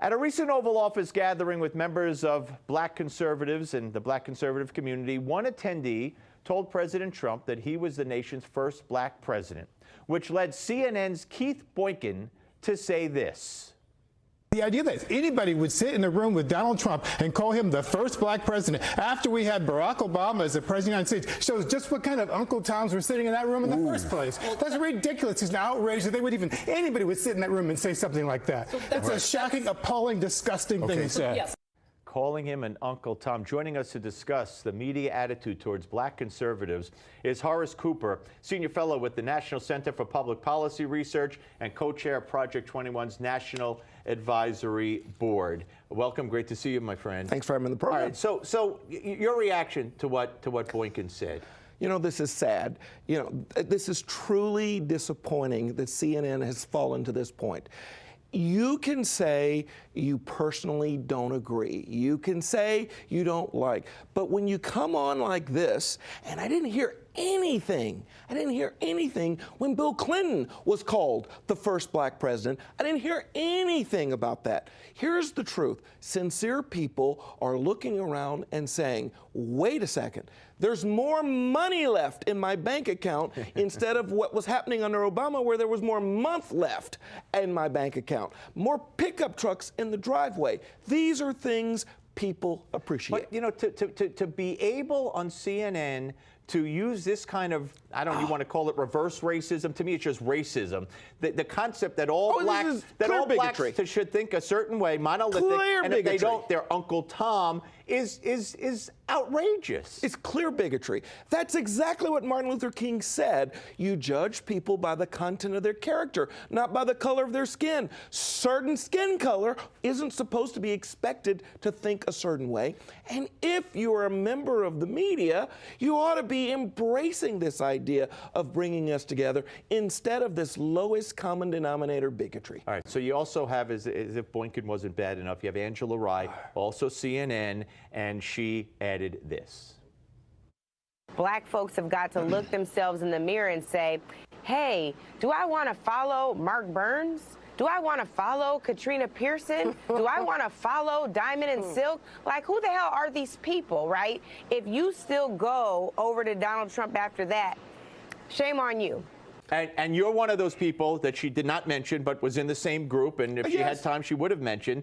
At a recent Oval Office gathering with members of black conservatives and the black conservative community, one attendee told President Trump that he was the nation's first black president, which led CNN's Keith Boykin to say this. The idea that anybody would sit in a room with Donald Trump and call him the first black president after we had Barack Obama as the president of the United States shows just what kind of Uncle Toms were sitting in that room in the first place. That's ridiculous. It's an outrage that anybody would sit in that room and say something like that. It's a shocking, appalling, disgusting thing to say. Calling him an Uncle Tom. Joining us to discuss the media attitude towards black conservatives is Horace Cooper, Senior Fellow with the National Center for Public Policy Research and co-chair of Project 21's National Advisory Board. Welcome. Great to see you, my friend. Thanks for having me on the program. All right, so your reaction to what Boykin said. You know, this is sad. You know, this is truly disappointing that CNN has fallen to this point. You can say you personally don't agree. You can say you don't like. But when you come on like this, and I didn't hear anything when Bill Clinton was called the first black president. I didn't hear anything about that. Here's the truth. Sincere people are looking around and saying, wait a second, there's more money left in my bank account instead of what was happening under Obama, where there was more month left in my bank account, more pickup trucks in the driveway. These are things people appreciate. But, you know, to be able on CNN to use this kind of, I don't know, you want to call it reverse racism. To me, it's just racism. The concept that all blacks should think a certain way, monolithic, and if they don't, they're Uncle Tom, is outrageous. It's clear bigotry. That's exactly what Martin Luther King said. You judge people by the content of their character, not by the color of their skin. Certain skin color isn't supposed to be expected to think a certain way. And if you are a member of the media, you ought to be embracing this idea of bringing us together instead of this lowest common denominator bigotry. All right, so you also have, as if Boykin wasn't bad enough, you have Angela Rye, also CNN, and she added this. Black folks have got to look themselves in the mirror and say, hey, do I want to follow Mark Burns? Do I want to follow Katrina Pearson? Do I want to follow Diamond and Silk? Like, who the hell are these people, right? If you still go over to Donald Trump after that, shame on you. And you're one of those people that she did not mention, but was in the same group, and if she had time, she would have mentioned.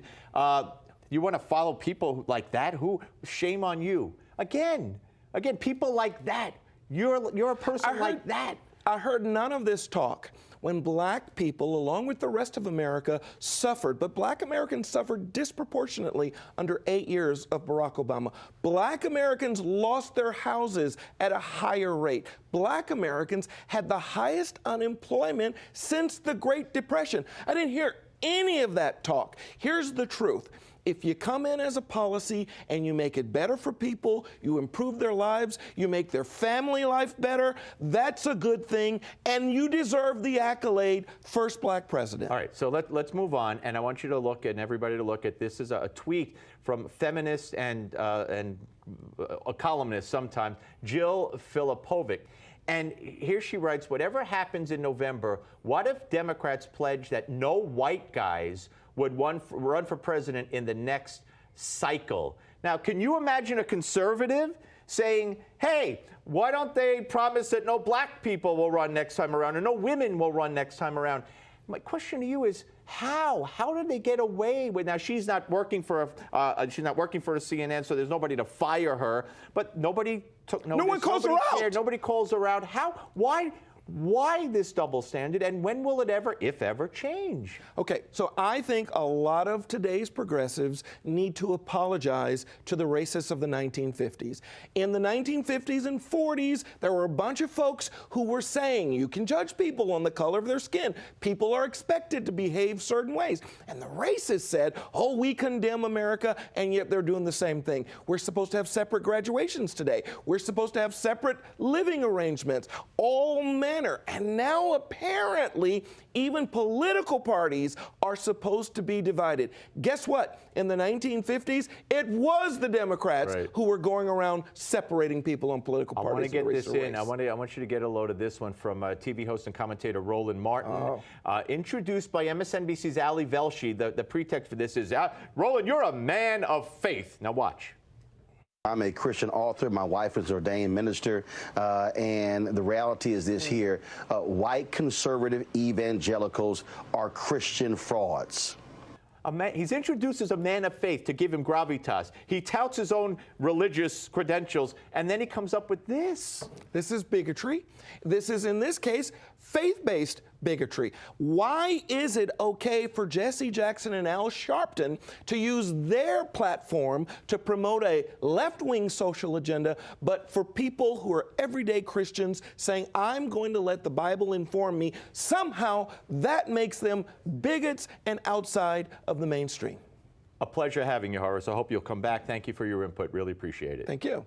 You want to follow people like that? Who? Shame on you. Again, people like that. You're a person like that. I heard none of this talk when black people, along with the rest of America, suffered. But black Americans suffered disproportionately under 8 years of Barack Obama. Black Americans lost their houses at a higher rate. Black Americans had the highest unemployment since the Great Depression. I didn't hear any of that talk. Here's the truth. If you come in as a policy and you make it better for people, you improve their lives, you make their family life better, that's a good thing, and you deserve the accolade, first black president. All right, so let's move on, and I want you to look and everybody to look at this. Is a tweet from feminist and a columnist sometimes, Jill Filipovic. And here she writes, whatever happens in November, what if Democrats pledge that no white guys would run for president in the next cycle? Now, can you imagine a conservative saying, hey, why don't they promise that no black people will run next time around or no women will run next time around? My question to you is, how did they get away with? Now, she's not working for a CNN, so there's nobody to fire her. But no one calls her out. Nobody calls her out. Why this double standard, and when will it ever, if ever, change? Okay, so I think a lot of today's progressives need to apologize to the racists of the 1950s. In the 1950s and 40s, there were a bunch of folks who were saying you can judge people on the color of their skin. People are expected to behave certain ways. And the racists said, oh, we condemn America, and yet they're doing the same thing. We're supposed to have separate graduations today. We're supposed to have separate living arrangements. All men manner. And now apparently even political parties are supposed to be divided. Guess what? In the 1950s, it was the Democrats who were going around separating people on political parties. I want to get this in. I want you to get a load of this one from TV host and commentator Roland Martin. Introduced by MSNBC's Ali Velshi. The pretext for this is, Roland, you're a man of faith. Now watch. I'm a Christian author. My wife is an ordained minister. And the reality is this here. White conservative evangelicals are Christian frauds. He's introduced as a man of faith to give him gravitas. He touts his own religious credentials, and then he comes up with this. This is bigotry. This is, in this case, faith-based bigotry. Why is it okay for Jesse Jackson and Al Sharpton to use their platform to promote a left-wing social agenda, but for people who are everyday Christians saying, I'm going to let the Bible inform me, somehow that makes them bigots and outside of the mainstream? A pleasure having you, Horace. I hope you'll come back. Thank you for your input. Really appreciate it. Thank you.